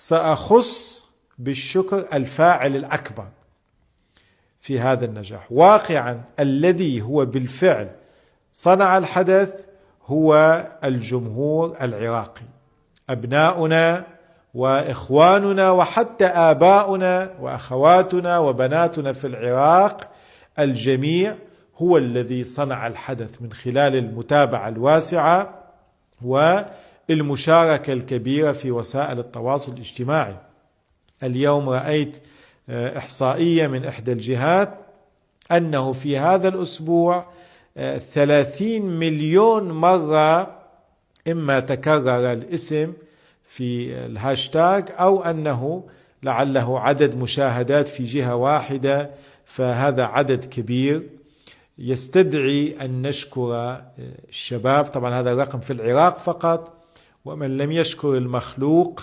سأخص بالشكر الفاعل الأكبر في هذا النجاح. واقعا الذي هو بالفعل صنع الحدث هو الجمهور العراقي، أبناؤنا وإخواننا وحتى آباؤنا وأخواتنا وبناتنا في العراق، الجميع هو الذي صنع الحدث من خلال المتابعة الواسعة والمشاركة الكبيرة في وسائل التواصل الاجتماعي. اليوم رأيت إحصائية من إحدى الجهات أنه في هذا الأسبوع 30 مليون مرة إما تكرر الاسم في الهاشتاج أو أنه لعله عدد مشاهدات في جهة واحدة، فهذا عدد كبير يستدعي أن نشكر الشباب. طبعا هذا الرقم في العراق فقط، ومن لم يشكر المخلوق